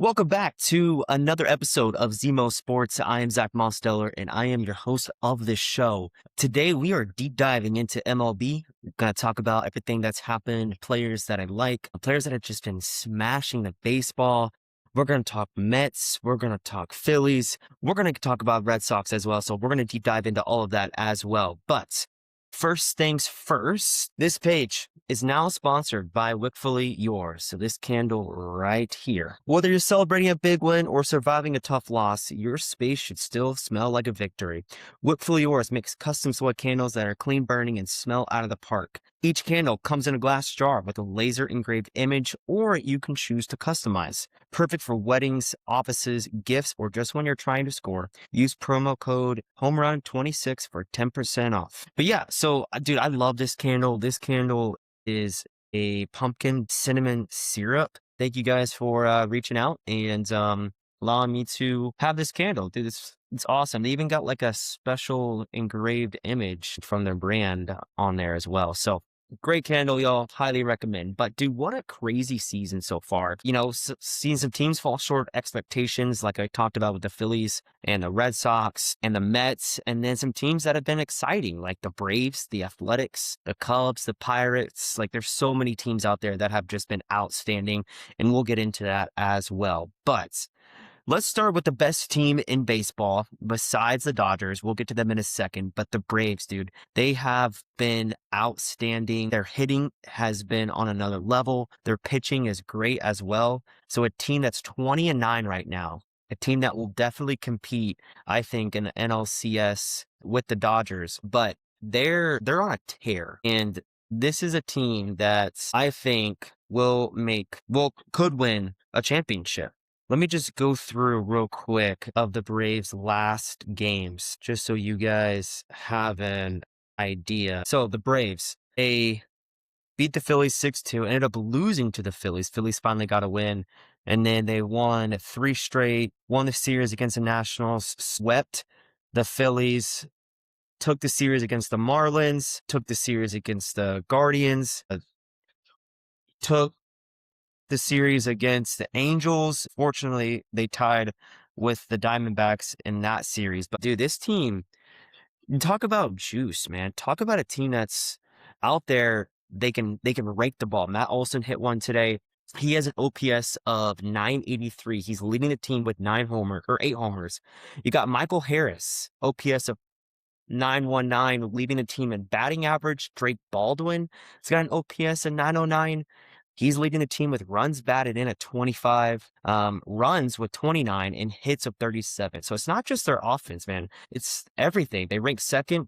Welcome back to another episode of ZmoSports. I am Zach Mosteller, and I am your host of this show. Today, we are deep diving into MLB. We're going to talk about everything that's happened, players that I like, players that have just been smashing the baseball. We're going to talk Mets. We're going to talk Phillies. We're going to talk about Red Sox as well. So we're going to deep dive into all of that as well. But first things first, this page is now sponsored by WickfullyYours. So this candle right here. Whether you're celebrating a big win or surviving a tough loss, your space should still smell like a victory. WickfullyYours makes custom wood candles that are clean burning and smell out of the park. Each candle comes in a glass jar with a laser engraved image, or you can choose to customize. Perfect for weddings, offices, gifts, or just when you're trying to score. Use promo code HOMERUN26 for 10% off. But yeah, so dude, I love this candle. This candle is a pumpkin cinnamon syrup. Thank you guys for reaching out and allowing me to have this candle. Dude, it's awesome. They even got like a special engraved image from their brand on there as well. So great candle, y'all. Highly recommend. But dude, what a crazy season so far. You know, seeing some teams fall short of expectations, like I talked about with the Phillies and the Red Sox and the Mets, and then some teams that have been exciting, like the Braves, the Athletics, the Cubs, the Pirates. Like there's so many teams out there that have just been outstanding, and we'll get into that as well. But let's start with the best team in baseball besides the Dodgers. We'll get to them in a second, but the Braves, dude, they have been outstanding. Their hitting has been on another level. Their pitching is great as well. So a team that's 20-9 right now, a team that will definitely compete, I think, in the NLCS with the Dodgers, but they're on a tear. And this is a team that I think could win a championship. Let me just go through real quick of the Braves' last games, just so you guys have an idea. So the Braves, they beat the Phillies 6-2, ended up losing to the Phillies. Phillies finally got a win, and then they won 3 straight, won the series against the Nationals, swept the Phillies, took the series against the Marlins, took the series against the Guardians, took the series against the Angels. Fortunately, they tied with the Diamondbacks in that series. But dude, this team, talk about juice, man. Talk about a team that's out there. They can rake the ball. Matt Olson hit one today. He has an OPS of 983. He's leading the team with 8 homers. You got Michael Harris, OPS of 919, leading the team in batting average. Drake Baldwin has got an OPS of 909. He's leading the team with runs batted in at 25, runs with 29, and hits of 37. So it's not just their offense, man. It's everything. They rank second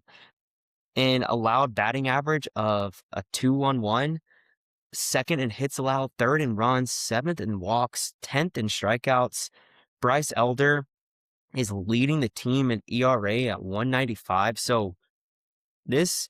in allowed batting average of a 211, second in hits allowed, third in runs, seventh in walks, 10th in strikeouts. Bryce Elder is leading the team in ERA at 195. So this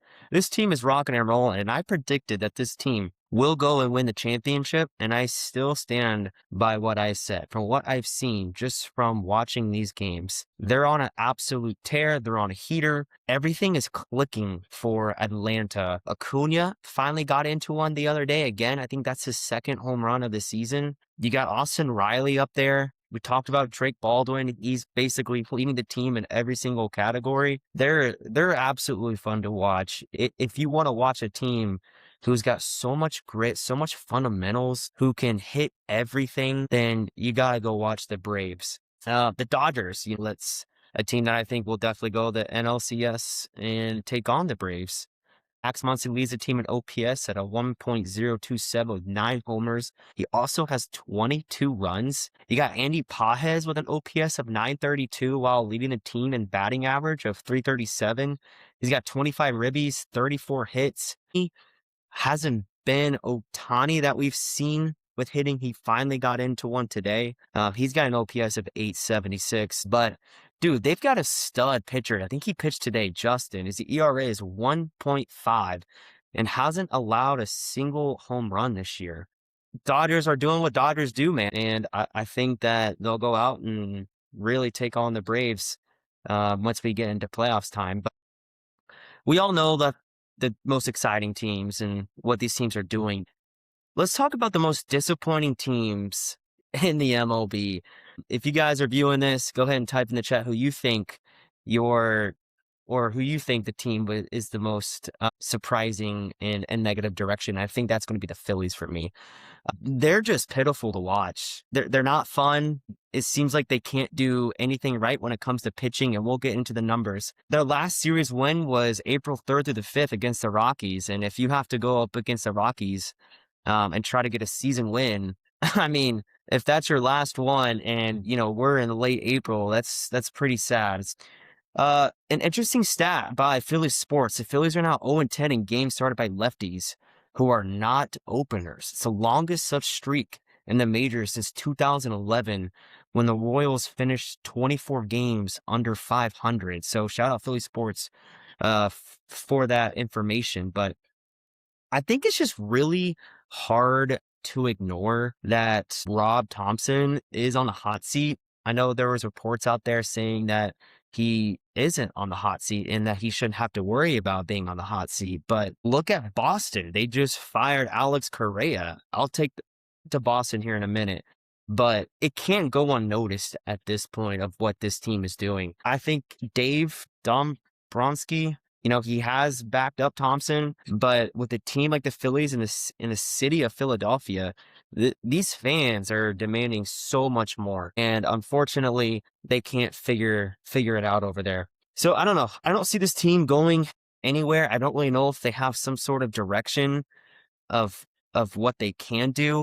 team is rocking and rolling, and I predicted that this team will go and win the championship, and I still stand by what I said. From what I've seen just from watching these games, they're on an absolute tear. They're on a heater. Everything is clicking for Atlanta. Acuna finally got into one the other day. Again, I think that's his 2nd home run of the season. You got Austin Riley up there. We talked about Drake Baldwin. He's basically leading the team in every single category. They're absolutely fun to watch. If you want to watch a team who's got so much grit, so much fundamentals, who can hit everything, then you got to go watch the Braves. The Dodgers, that's a team that I think will definitely go the NLCS and take on the Braves. Max Muncy leads the team in OPS at a 1.027 with 9 homers. He also has 22 runs. You got Andy Pages with an OPS of 932 while leading the team in batting average of 337. He's got 25 ribbies, 34 hits. He hasn't been Otani that we've seen with hitting. He finally got into one today. He's got an OPS of 876, but dude, they've got a stud pitcher. I think he pitched today, Justin. His ERA is 1.5 and hasn't allowed a single home run this year. Dodgers are doing what Dodgers do, man. And I think that they'll go out and really take on the Braves once we get into playoffs time. But we all know that the most exciting teams and what these teams are doing. Let's talk about the most disappointing teams in the MLB. If you guys are viewing this, go ahead and type in the chat who you think your or who you think the team is the most surprising in a negative direction. I think that's going to be the Phillies for me. They're just pitiful to watch. They're not fun. It seems like they can't do anything right when it comes to pitching, and we'll get into the numbers. Their last series win was April 3rd through the 5th against the Rockies, and if you have to go up against the Rockies and try to get a season win, I mean, if that's your last one, and we're in late April, that's pretty sad. An interesting stat by Phillies Sports. The Phillies are now 0-10 in games started by lefties who are not openers. It's the longest such streak in the majors since 2011 when the Royals finished 24 games under 500. So shout out Philly Sports for that information. But I think it's just really hard to ignore that Rob Thompson is on the hot seat. I know there was reports out there saying that he isn't on the hot seat and that he shouldn't have to worry about being on the hot seat. But look at Boston. They just fired Alex Correa. I'll take to Boston here in a minute, but it can't go unnoticed at this point of what this team is doing. I think Dave Dombrowski, he has backed up Thompson, but with a team like the Phillies in the city of Philadelphia, these fans are demanding so much more, and unfortunately, they can't figure it out over there. So I don't know. I don't see this team going anywhere. I don't really know if they have some sort of direction of what they can do.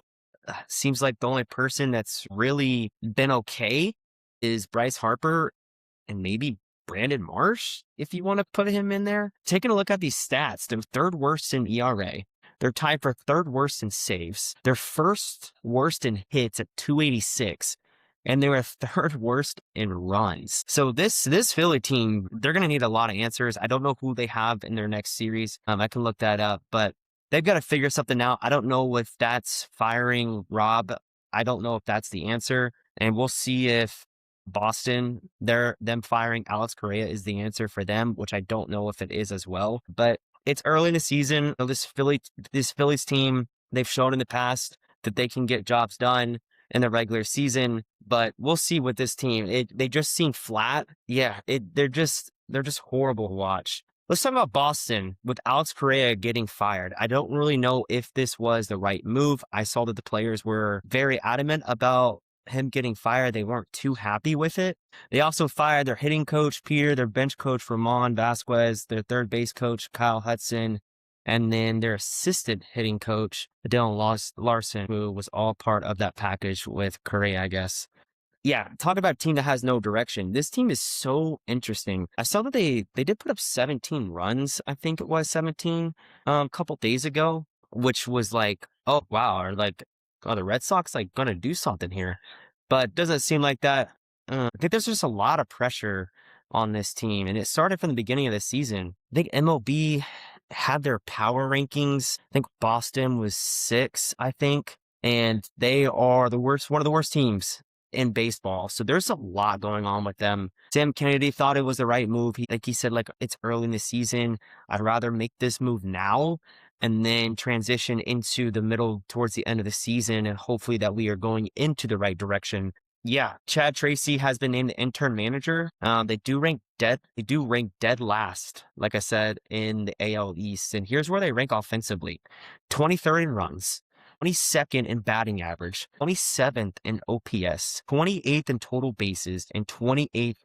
Seems like the only person that's really been okay is Bryce Harper and maybe Brandon Marsh, if you want to put him in there. Taking a look at these stats, they're third worst in ERA. They're tied for third worst in saves. They're first worst in hits at 286. And they were third worst in runs. So this Philly team, they're going to need a lot of answers. I don't know who they have in their next series. I can look that up, but they've got to figure something out. I don't know if that's firing Rob. I don't know if that's the answer. And we'll see if Boston, them firing Alex Correa is the answer for them, which I don't know if it is as well. But it's early in the season. This Phillies team, they've shown in the past that they can get jobs done in the regular season. But we'll see with this team. They just seem flat. Yeah, they're just horrible to watch. Let's talk about Boston with Alex Correa getting fired. I don't really know if this was the right move. I saw that the players were very adamant about him getting fired. They weren't too happy with it. They also fired their hitting coach, Peter, their bench coach, Ramon Vasquez, their third base coach, Kyle Hudson, and then their assistant hitting coach, Dylan Larson, who was all part of that package with Correa, I guess. Yeah, talk about a team that has no direction. This team is so interesting. I saw that they did put up 17 runs, I think it was 17, a couple days ago, which was like, oh, wow, or like, are the Red Sox like going to do something here? But doesn't seem like that. I think there's just a lot of pressure on this team, and it started from the beginning of the season. I think MLB had their power rankings. I think Boston was 6, I think, and they are one of the worst teams in baseball. So there's a lot going on with them. Sam Kennedy thought it was the right move. He said, it's early in the season. I'd rather make this move now and then transition into the middle towards the end of the season. And hopefully that we are going into the right direction. Yeah, Chad Tracy has been named the intern manager. They do rank dead last, like I said, in the AL East. And here's where they rank offensively. 23rd in runs, 22nd in batting average, 27th in OPS, 28th in total bases, and 28th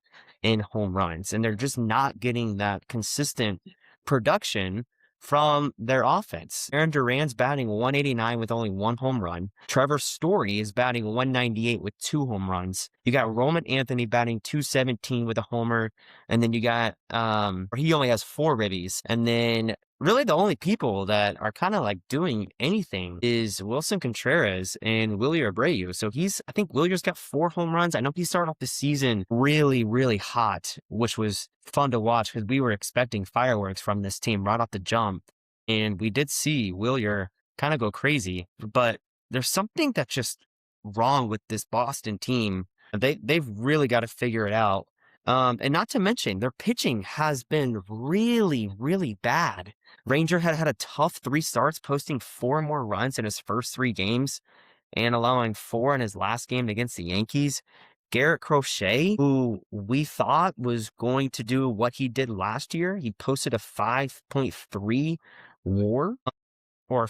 in home runs. And they're just not getting that consistent production from their offense. Aaron Duran's batting 189 with only 1 home run. Trevor Story is batting 198 with 2 home runs. You got Roman Anthony batting 217 with a homer. And then you got, he only has 4 ribbies. And then really the only people that are kind of like doing anything is Wilson Contreras and Willie Abreu. So I think Willier's got 4 home runs. I know he started off the season really, really hot, which was fun to watch because we were expecting fireworks from this team right off the jump. And we did see Willier kind of go crazy, but there's something that's just wrong with this Boston team. They've really got to figure it out. And not to mention, their pitching has been really, really bad. Ranger had a tough 3 starts, posting 4 more runs in his first 3 games. and allowing 4 in his last game against the Yankees. Garrett Crochet, who we thought was going to do what he did last year, he posted a 5.3 WAR or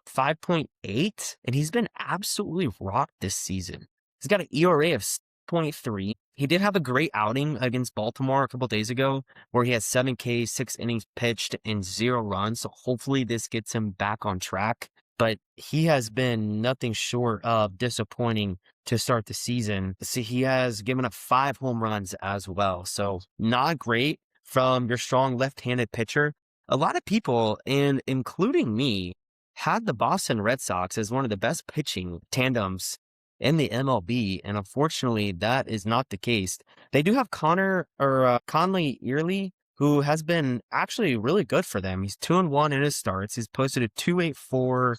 5.8, and he's been absolutely rocked this season. He's got an ERA of 6.3. He did have a great outing against Baltimore a couple days ago where he had 7 Ks, 6 innings pitched, and 0 runs. So hopefully this gets him back on track. But he has been nothing short of disappointing to start the season. See, he has given up 5 home runs as well. So not great from your strong left-handed pitcher. A lot of people, and including me, had the Boston Red Sox as one of the best pitching tandems in the MLB, and unfortunately, that is not the case. They do have Conley Early, who has been actually really good for them. He's 2-1 in his starts. He's posted a 2.84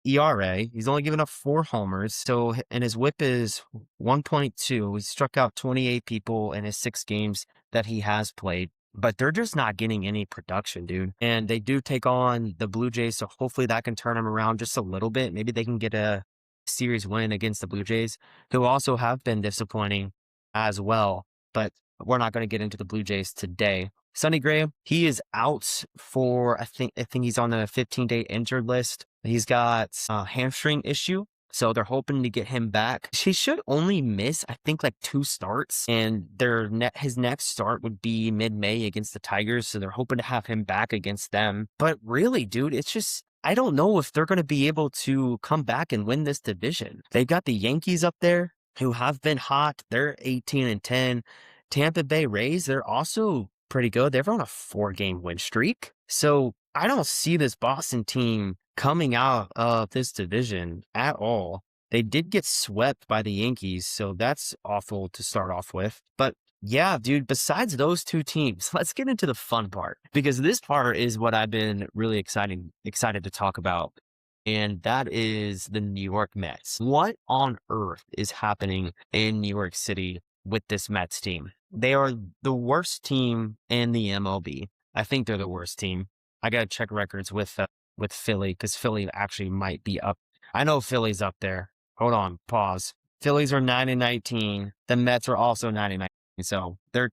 ERA. He's only given up 4 homers, and his WHIP is 1.2. He struck out 28 people in his 6 games that he has played. But they're just not getting any production, dude. And they do take on the Blue Jays, so hopefully that can turn them around just a little bit. Maybe they can get a series win against the Blue Jays, who also have been disappointing as well. But we're not going to get into the Blue Jays today. Sonny Gray, he is out for, I think he's on the 15-day injured list. He's got a hamstring issue. So they're hoping to get him back. He should only miss, I think, like 2 starts, and his next start would be mid-May against the Tigers. So they're hoping to have him back against them. But really, dude, it's just, I don't know if they're going to be able to come back and win this division. They've got the Yankees up there who have been hot. They're 18-10. Tampa Bay Rays, they're also pretty good. They're on a 4-game win streak. So I don't see this Boston team coming out of this division at all. They did get swept by the Yankees, so that's awful to start off with. But yeah, dude, besides those 2 teams, let's get into the fun part, because this part is what I've been really excited to talk about. And that is the New York Mets. What on earth is happening in New York City with this Mets team? They are the worst team in the MLB. I think they're the worst team. I got to check records with Philly, because Philly actually might be up. I know Philly's up there. Hold on, pause. Phillies are 9-19. The Mets are also 9-19. So they're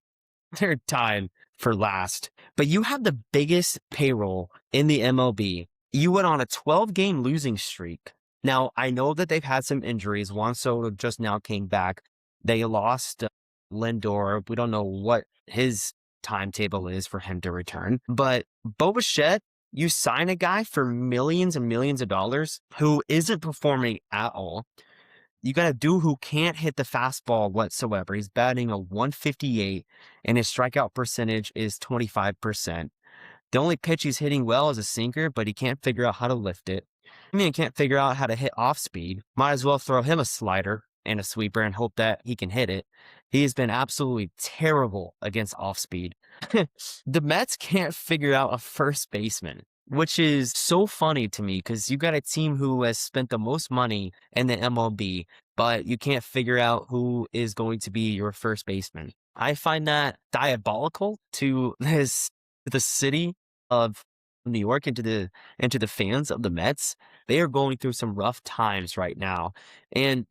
tied for last. But you have the biggest payroll in the MLB. You went on a 12-game losing streak. Now, I know that they've had some injuries. Juan Soto just now came back. They lost Lindor. We don't know what his timetable is for him to return. But Bo Bichette, you sign a guy for millions and millions of dollars who isn't performing at all. You got a dude who can't hit the fastball whatsoever. He's batting a 158, and his strikeout percentage is 25%. The only pitch he's hitting well is a sinker, but he can't figure out how to lift it. I mean, he can't figure out how to hit off speed. Might as well throw him a slider and a sweeper and hope that he can hit it. He has been absolutely terrible against off speed. The Mets can't figure out a first baseman, which is so funny to me, because you got a team who has spent the most money in the MLB, but you can't figure out who is going to be your first baseman. I find that diabolical to the city of New York, and to the fans of the Mets. They are going through some rough times right now. And,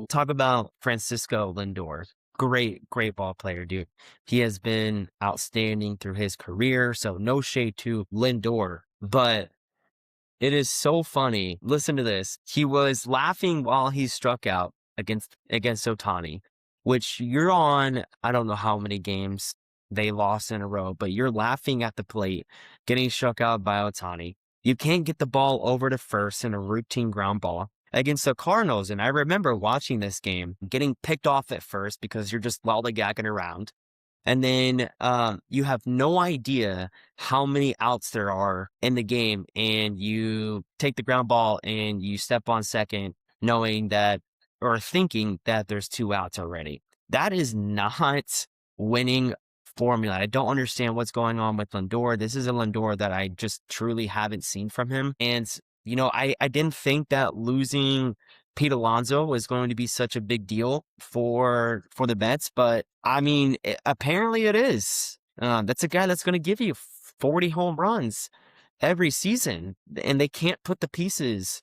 talk about Francisco Lindor. Great ball player, dude. He has been outstanding through his career, so no shade to Lindor. But it is so funny. Listen to this. He was laughing while he struck out against Otani, which you're on, I don't know how many games they lost in a row, but you're laughing at the plate, getting struck out by Otani. You can't get the ball over to first in a routine ground ball against the Cardinals. And I remember watching this game, getting picked off at first because you're just lollygagging around. And then you have no idea how many outs there are in the game, and you take the ground ball and you step on second knowing that, or thinking that there's 2 outs already. That is not winning formula. I don't understand what's going on with Lindor. This is a Lindor that I just truly haven't seen from him. And, I didn't think that losing Pete Alonso was going to be such a big deal for the Mets, but I mean, apparently it is. That's a guy that's going to give you 40 home runs every season, and they can't put the pieces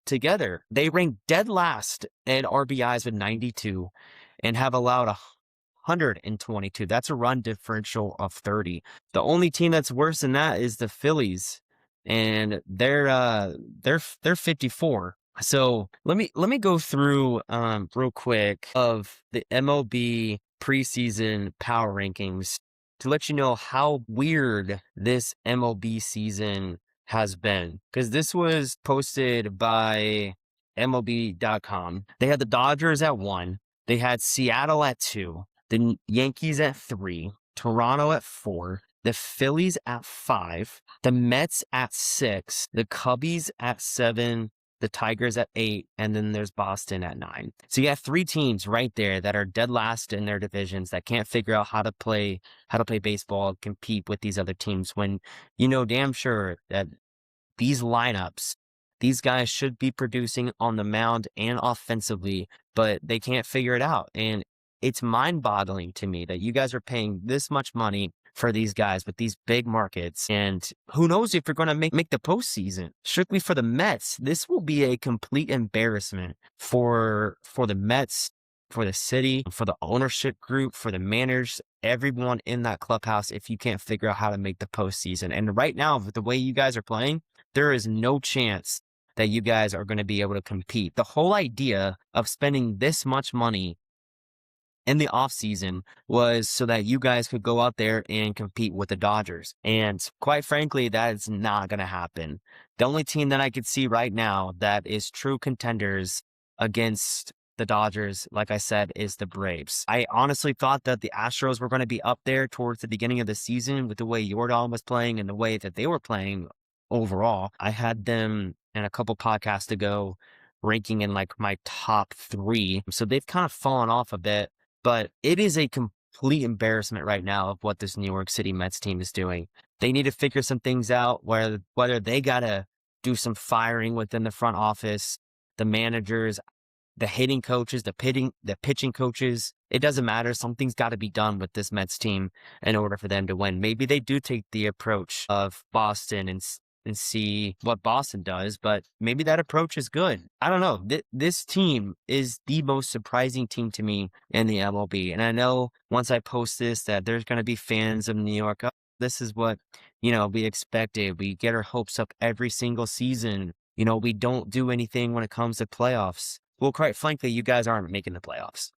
together. They rank dead last in RBIs with 92 and have allowed 122. That's a run differential of 30. The only team that's worse than that is the Phillies, and they're 54. So let me go through real quick of the MLB preseason power rankings to let you know how weird this MLB season has been, because this was posted by MLB.com. They had the Dodgers at 1. They had Seattle at 2, the Yankees at 3, Toronto at 4, the Phillies at 5, the Mets at 6, the Cubbies at 7, the Tigers at 8, and then there's Boston at 9. So you have 3 teams right there that are dead last in their divisions that can't figure out how to play baseball, compete with these other teams, when you know damn sure that these lineups, these guys should be producing on the mound and offensively, but they can't figure it out. And it's mind-boggling to me that you guys are paying this much money for these guys with these big markets, and who knows if you're going to make the postseason. Strictly for the Mets, this will be a complete embarrassment for the Mets, for the city, for the ownership group, for the managers, everyone in that clubhouse, if you can't figure out how to make the postseason. And right now, with the way you guys are playing, there is no chance that you guys are going to be able to compete. The whole idea of spending this much money in the offseason was so that you guys could go out there and compete with the Dodgers. And quite frankly, that is not going to happen. The only team that I could see right now that is true contenders against the Dodgers, like I said, is the Braves. I honestly thought that the Astros were going to be up there towards the beginning of the season with the way Jordan was playing and the way that they were playing overall. I had them in a couple podcasts ago ranking in like my top 3. So they've kind of fallen off a bit. But it is a complete embarrassment right now of what this New York City Mets team is doing. They need to figure some things out, whether they got to do some firing within the front office, the managers, the hitting coaches, the pitching coaches. It doesn't matter. Something's got to be done with this Mets team in order for them to win. Maybe they do take the approach of Boston and see what Boston does, but maybe that approach is good. I don't know. This team is the most surprising team to me in the MLB. And I know once I post this that there's going to be fans of New York. Oh, this is what, we expected. We get our hopes up every single season. We don't do anything when it comes to playoffs. Well, quite frankly, you guys aren't making the playoffs.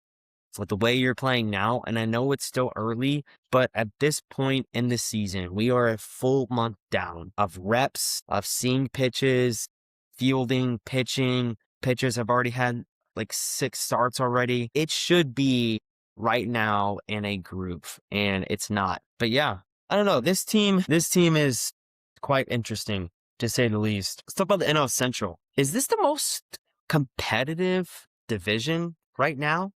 With the way you're playing now, and I know it's still early, but at this point in the season, we are a full month down of reps, of seeing pitches, fielding, pitching. Pitchers have already had like 6 starts already. It should be right now in a group, and it's not. But yeah, I don't know. This team is quite interesting, to say the least. Let's talk about the NL Central. Is this the most competitive division right now?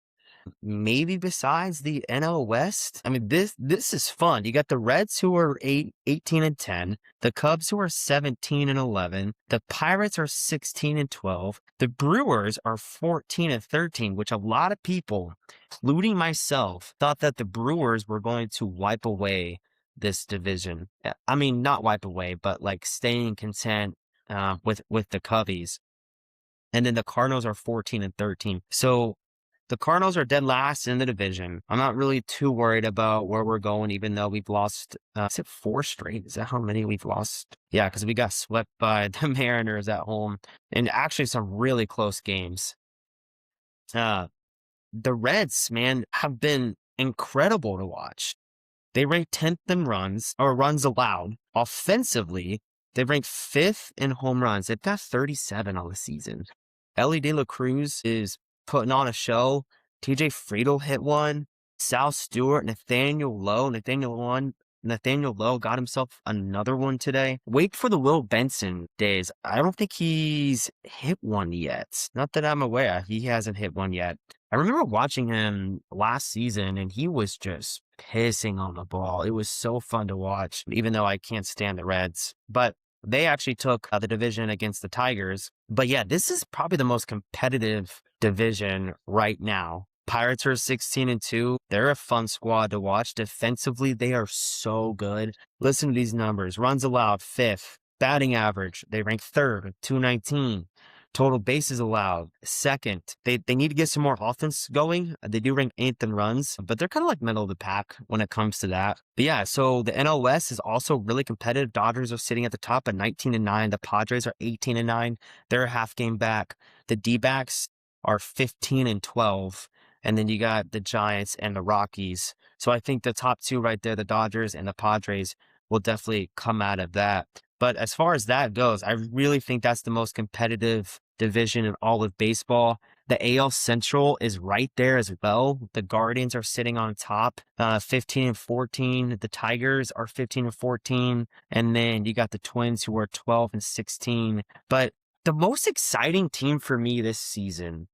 Maybe besides the NL West. I mean, this is fun. You got the Reds, who are 18 and 10, the Cubs, who are 17 and 11, the Pirates are 16 and 12, the Brewers are 14 and 13, which a lot of people, including myself, thought that the Brewers were going to wipe away this division. I mean, not wipe away, but like staying content with the Cubbies. And then the Cardinals are 14 and 13. So the Cardinals are dead last in the division. I'm not really too worried about where we're going, even though we've lost, is it 4 straight? Is that how many we've lost? Yeah, because we got swept by the Mariners at home, and actually some really close games. The Reds, man, have been incredible to watch. They rank 10th in runs allowed. Offensively, they rank 5th in home runs. They've got 37 on the season. Ellie De La Cruz is putting on a show. TJ Friedel hit one. Sal Stewart, Nathaniel Lowe got himself another one today. Wait for the Will Benson days. I don't think he's hit one yet. Not that I'm aware. He hasn't hit one yet. I remember watching him last season, and he was just pissing on the ball. It was so fun to watch, even though I can't stand the Reds. But they actually took the division against the Tigers. But yeah, this is probably the most competitive division right now. Pirates are 16 and 2. They're a fun squad to watch. Defensively, they are so good. Listen to these numbers. Runs allowed, 5th. Batting average, they rank 3rd, 219. Total bases allowed, second. They need to get some more offense going. They do rank 8th in runs, but they're kind of like middle of the pack when it comes to that. But yeah, so the NL West is also really competitive. Dodgers are sitting at the top at 19-9. The Padres are 18-9. They're a half game back. The D-backs are 15-12. And then you got the Giants and the Rockies. So I think the top two right there, the Dodgers and the Padres, will definitely come out of that. But as far as that goes, I really think that's the most competitive division in all of baseball. The AL Central is right there as well. The Guardians are sitting on top, 15-14. The Tigers are 15-14. And then you got the Twins who are 12-16. But the most exciting team for me this season,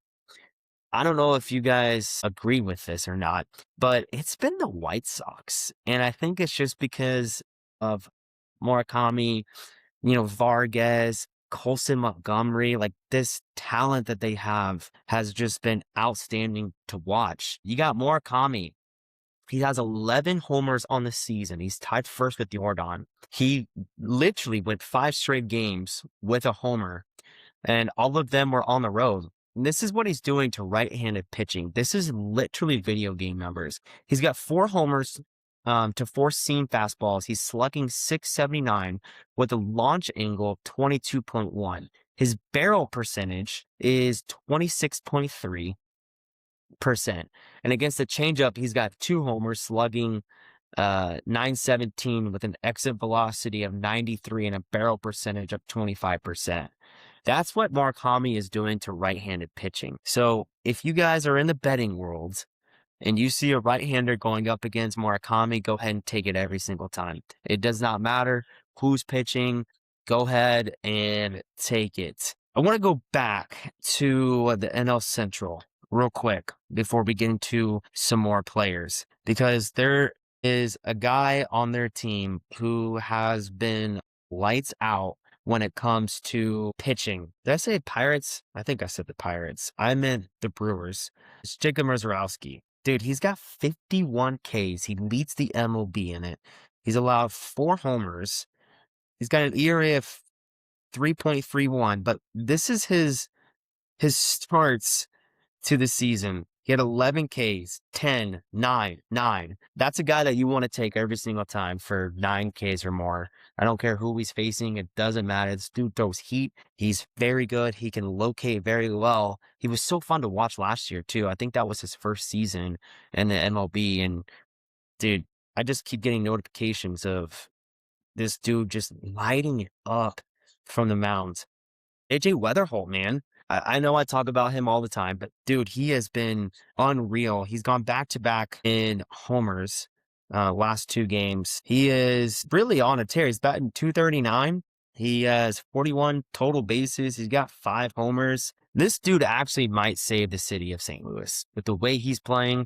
I don't know if you guys agree with this or not, but it's been the White Sox. And I think it's just because of Murakami, Vargas, Colson Montgomery, like this talent that they have has just been outstanding to watch. You got Murakami. He has 11 homers on the season. He's tied first with Jordan. He literally went 5 straight games with a homer, and all of them were on the road. And this is what he's doing to right-handed pitching. This is literally video game numbers. He's got 4 homers to 4 seam fastballs. He's slugging .679 with a launch angle of 22.1. His barrel percentage is 26.3%. And against the changeup, he's got 2 homers slugging .917 with an exit velocity of 93 and a barrel percentage of 25%. That's what Murakami is doing to right-handed pitching. So if you guys are in the betting world and you see a right-hander going up against Murakami, go ahead and take it every single time. It does not matter who's pitching. Go ahead and take it. I want to go back to the NL Central real quick before we get into some more players, because there is a guy on their team who has been lights out when it comes to pitching. Did I say Pirates? I think I said the Pirates. I meant the Brewers. It's Jacob Mirzaswski. Dude, he's got 51 Ks. He leads the MLB in it. He's allowed 4 homers. He's got an ERA of 3.31, but this is his starts to the season. He had 11 Ks, 10, 9, 9. That's a guy that you want to take every single time for 9 Ks or more. I don't care who he's facing. It doesn't matter. This dude throws heat. He's very good. He can locate very well. He was so fun to watch last year, too. I think that was his first season in the MLB. And, dude, I just keep getting notifications of this dude just lighting it up from the mound. AJ Weatherholt, man. I know I talk about him all the time, but dude, he has been unreal. He's gone back-to-back in homers last 2 games. He is really on a tear. He's batting .239. He has 41 total bases. He's got 5 homers. This dude actually might save the city of St. Louis. With the way he's playing,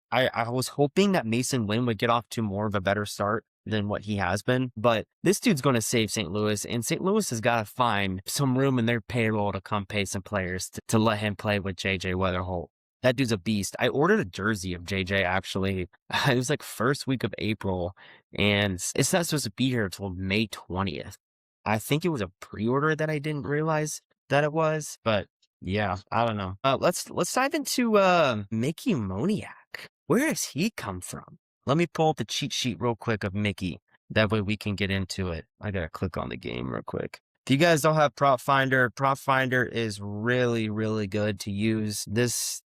I was hoping that Mason Wynn would get off to more of a better start than what he has been, but this dude's going to save St. Louis, and St. Louis has got to find some room in their payroll to come pay some players to let him play with JJ Weatherholt. That dude's a beast. I ordered a jersey of JJ, actually. It was like first week of April, and it's not supposed to be here until May 20th. I think it was a pre-order that I didn't realize that it was, but yeah, I don't know. Let's dive into Mickey Moniac. Where does he come from? Let me pull up the cheat sheet real quick of Mickey. That way we can get into it. I gotta click on the game real quick. If you guys don't have Prop Finder is really, really good to use. This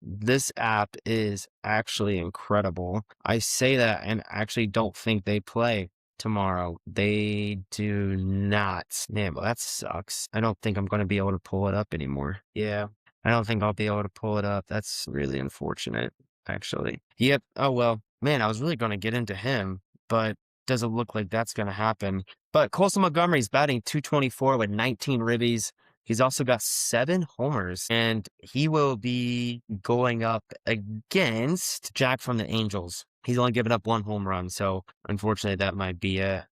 app is actually incredible. I say that and actually don't think they play tomorrow. They do not. Man, well, that sucks. I don't think I'm going to be able to pull it up anymore. Yeah, I don't think I'll be able to pull it up. That's really unfortunate, actually. Yep. Oh, well. Man, I was really going to get into him, but doesn't look like that's going to happen. But Colson Montgomery's batting .224 with 19 ribbies. He's also got 7 homers, and he will be going up against Jack from the Angels. He's only given up 1 home run, so unfortunately that might be a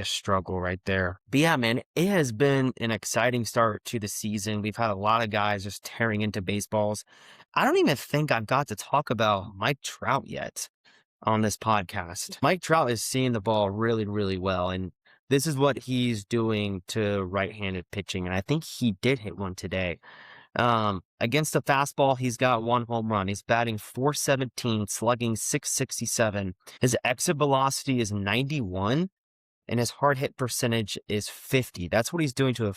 struggle right there. But yeah, man, it has been an exciting start to the season. We've had a lot of guys just tearing into baseballs. I don't even think I've got to talk about Mike Trout yet on this podcast. Mike Trout is seeing the ball really, really well. And this is what he's doing to right-handed pitching, and I think he did hit one today. Against the fastball, he's got 1 home run. He's batting .417, slugging .667. His exit velocity is 91, and his hard hit percentage is 50. That's what he's doing to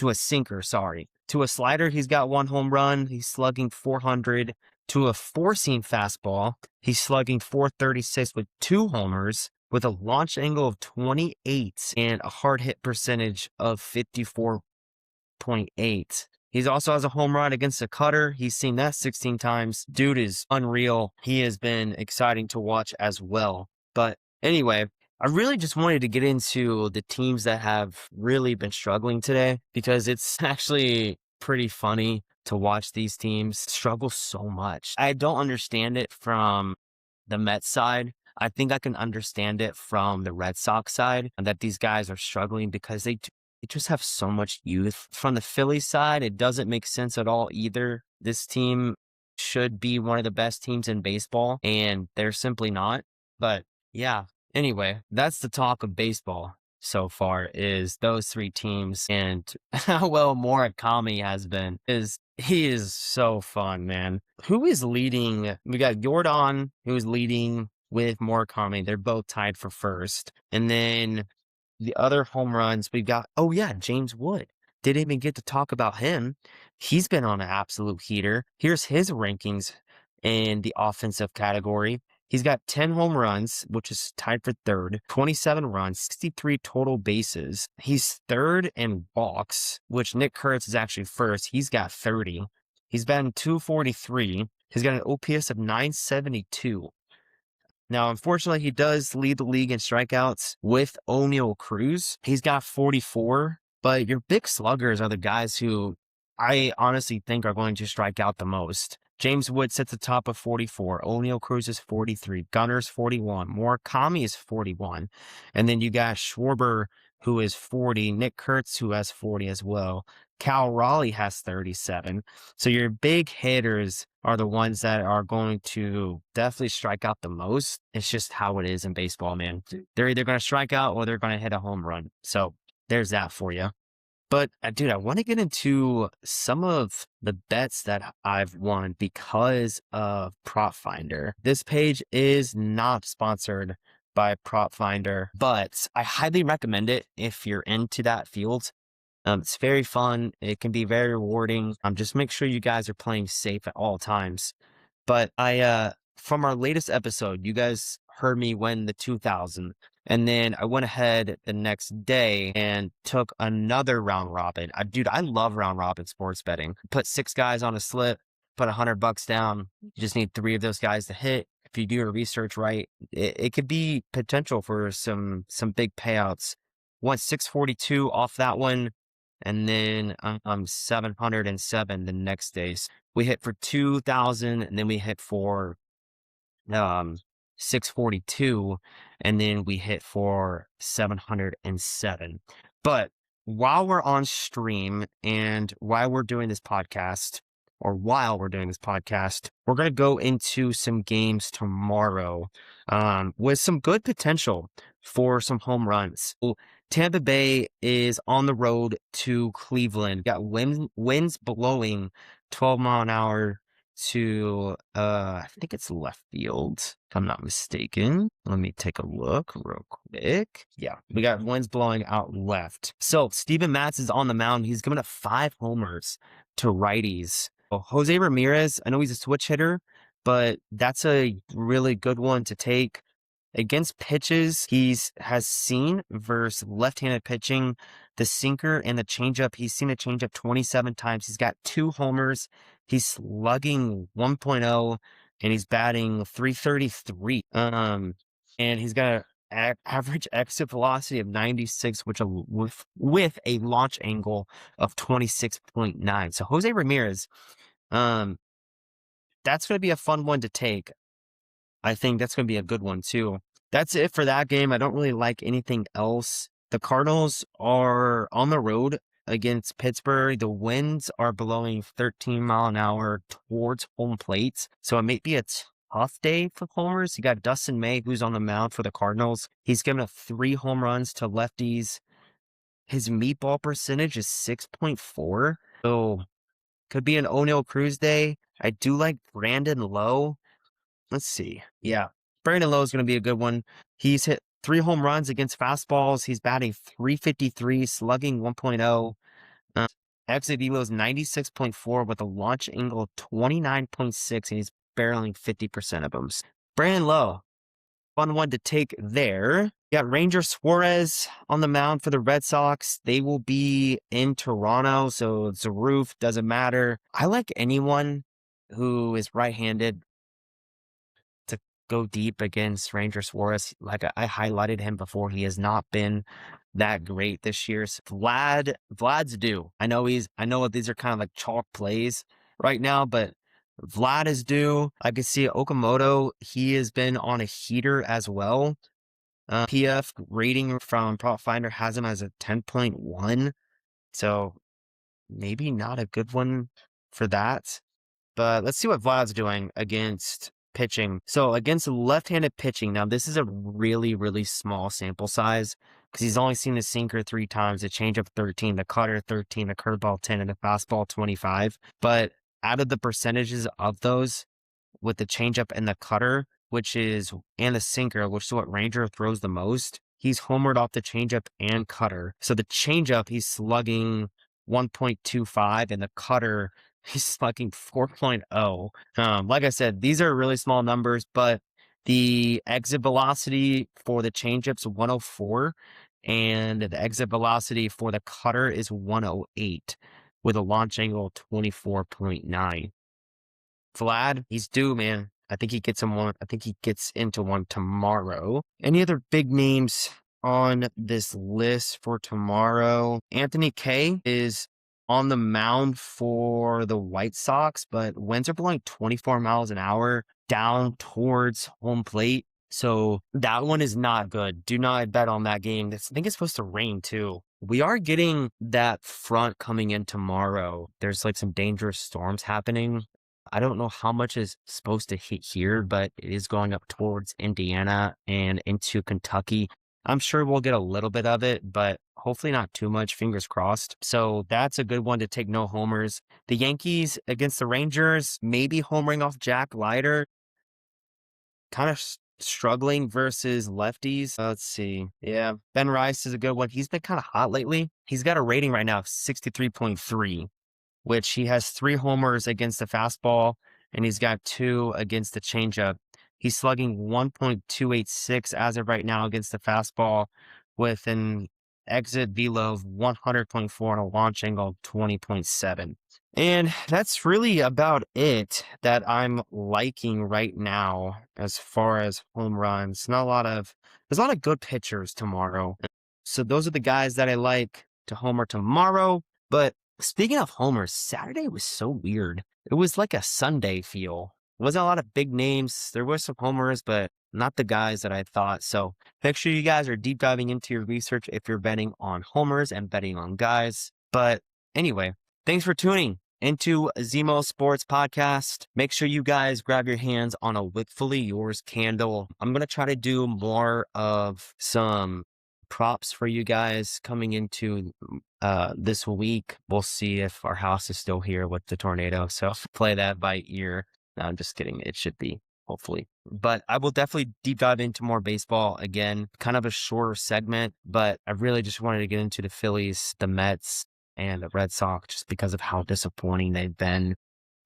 a sinker, sorry. To a slider, he's got 1 home run. He's slugging .400. To a four-seam fastball, he's slugging .436 with 2 homers, with a launch angle of 28 and a hard hit percentage of 54.8. He also has a home run against a cutter. He's seen that 16 times. Dude is unreal. He has been exciting to watch as well. But anyway, I really just wanted to get into the teams that have really been struggling today, because it's actually pretty funny to watch these teams struggle so much. I don't understand it from the Mets side. I think I can understand it from the Red Sox side, that these guys are struggling because they just have so much youth. From the Phillies side, it doesn't make sense at all either. This team should be one of the best teams in baseball, and they're simply not. But yeah, anyway, that's the talk of baseball so far, is those 3 teams, and how well Murakami has been. He is so fun, man. Who is leading? We got Jordan, who's leading with Murakami. They're both tied for first. And then the other home runs, we've got, oh yeah, James Wood. Didn't even get to talk about him. He's been on an absolute heater. Here's his rankings in the offensive category. He's got 10 home runs, which is tied for third, 27 runs, 63 total bases. He's third in walks, which Nick Kurtz is actually first. He's got 30. He's batting .243. He's got an OPS of .972. Now, unfortunately, he does lead the league in strikeouts with O'Neal Cruz. He's got 44, but your big sluggers are the guys who I honestly think are going to strike out the most. James Wood sits atop of 44. O'Neal Cruz is 43. Gunner's 41. Murakami is 41. And then you got Schwarber, who is 40. Nick Kurtz, who has 40 as well. Cal Raleigh has 37. So your big hitters are the ones that are going to definitely strike out the most. It's just how it is in baseball, man. They're either going to strike out or they're going to hit a home run. So there's that for you. But dude, I want to get into some of the bets that I've won because of Prop Finder. This page is not sponsored by Prop Finder, but I highly recommend it if you're into that field. It's very fun. It can be very rewarding. Just make sure you guys are playing safe at all times. But from our latest episode, you guys heard me win the 2000. And then I went ahead the next day and took another round robin. Dude, I love round robin sports betting. Put 6 guys on a slip, put $100 down. You just need 3 of those guys to hit. If you do your research right, it could be potential for some big payouts. Won 642 off that one. And then 707 the next days. We hit for 2,000, and then we hit for 642, and then we hit for 707. But while we're on stream and while we're doing this podcast, we're going to go into some games tomorrow with some good potential for some home runs. Tampa Bay is on the road to Cleveland. Got winds blowing 12 mile an hour to, I think it's left field, if I'm not mistaken. Let me take a look real quick. Yeah, we got winds blowing out left. So Steven Matz is on the mound. He's giving up 5 homers to righties. Jose Ramirez, I know he's a switch hitter, but that's a really good one to take. Against pitches has seen versus left-handed pitching, the sinker and the changeup. He's seen a changeup 27 times. He's got 2 homers. He's slugging 1.0, and he's batting .333. And he's got an average exit velocity of 96, which with a launch angle of 26.9. So Jose Ramirez, that's going to be a fun one to take. I think that's going to be a good one too. That's it for that game. I don't really like anything else. The Cardinals are on the road against Pittsburgh. The winds are blowing 13 mile an hour towards home plate. So it may be a tough day for homers. You got Dustin May, who's on the mound for the Cardinals. He's given up 3 home runs to lefties. His meatball percentage is 6.4. So could be an O'Neal Cruz day. I do like Brandon Lowe. Let's see. Yeah, Brandon Lowe is going to be a good one. He's hit 3 home runs against fastballs. He's batting .353, slugging 1.0. Exit velo is 96.4 with a launch angle of 29.6, and he's barreling 50% of them. Brandon Lowe, fun one to take there. You got Ranger Suarez on the mound for the Red Sox. They will be in Toronto, so it's a roof, doesn't matter. I like anyone who is right-handed to go deep against Ranger Suarez. Like I highlighted him before, he has not been that great this year. So Vlad's due. I know these are kind of like chalk plays right now, but Vlad is due. I could see Okamoto. He has been on a heater as well. PF rating from Prop Finder has him as a 10.1. So maybe not a good one for that. But let's see what Vlad's doing against pitching. So against left-handed pitching, now this is a really, really small sample size because he's only seen the sinker 3 times, the changeup 13, the cutter 13, the curveball 10, and the fastball 25. But out of the percentages of those, with the changeup and the cutter, and the sinker, which is what Ranger throws the most, he's homered off the changeup and cutter. So the changeup, he's slugging 1.25, and the cutter, he's slugging 4.0. Like I said, these are really small numbers, but the exit velocity for the changeup's 104, and the exit velocity for the cutter is 108, with a launch angle of 24.9. Vlad, he's due, man. I think he gets into one tomorrow. Any other big names on this list for tomorrow? Anthony Kay is on the mound for the White Sox, but winds are blowing 24 miles an hour down towards home plate. So that one is not good. Do not bet on that game. I think it's supposed to rain too. We are getting that front coming in tomorrow. There's like some dangerous storms happening. I don't know how much is supposed to hit here, but it is going up towards Indiana and into Kentucky. I'm sure we'll get a little bit of it, but hopefully not too much. Fingers crossed. So that's a good one to take no homers. The Yankees against the Rangers, maybe homering off Jack Leiter. Kind of struggling versus lefties. Let's see. Yeah, Ben Rice is a good one. He's been kind of hot lately. He's got a rating right now of 63.3. which he has 3 homers against the fastball, and he's got 2 against the changeup. He's slugging 1.286 as of right now against the fastball, with an exit velo of 100.4 and a launch angle of 20.7. And that's really about it that I'm liking right now as far as home runs. There's a lot of good pitchers tomorrow. So those are the guys that I like to homer tomorrow. But speaking of homers, Saturday was so weird. It was like a Sunday feel. There wasn't a lot of big names. There were some homers, but not the guys that I thought. So make sure you guys are deep diving into your research if you're betting on homers and betting on guys. But anyway, thanks for tuning into ZmoSports Podcast. Make sure you guys grab your hands on a Wickfully Yours candle. I'm going to try to do more of some props for you guys coming into this week. We'll see if our house is still here with the tornado, so play that by ear. No, I'm just kidding. It should be, hopefully. But I will definitely deep dive into more baseball again. Kind of a shorter segment, but I really just wanted to get into the Phillies, the Mets, and the Red Sox just because of how disappointing they've been.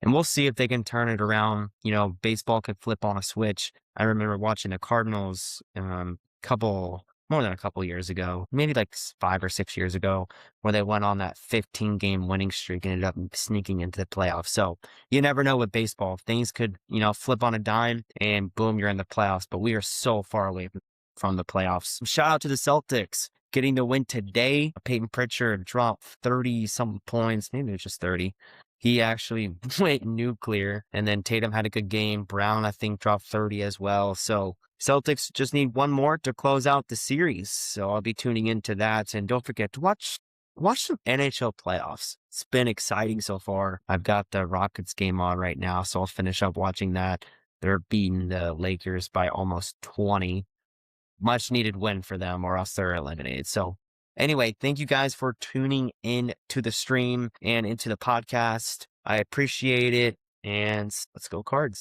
And we'll see if they can turn it around. You know, baseball could flip on a switch. I remember watching the Cardinals more than a couple years ago, maybe like 5 or 6 years ago, where they went on that 15-game winning streak and ended up sneaking into the playoffs. So you never know with baseball. Things could, flip on a dime and boom, you're in the playoffs. But we are so far away from the playoffs. Shout out to the Celtics getting the win today. Peyton Pritchard dropped 30-something points. Maybe it was just 30. He actually went nuclear. And then Tatum had a good game. Brown, I think, dropped 30 as well. So Celtics just need one more to close out the series. So I'll be tuning into that. And don't forget to watch some NHL playoffs. It's been exciting so far. I've got the Rockets game on right now, so I'll finish up watching that. They're beating the Lakers by almost 20. Much needed win for them, or else they're eliminated. So anyway, thank you guys for tuning in to the stream and into the podcast. I appreciate it. And let's go Cards.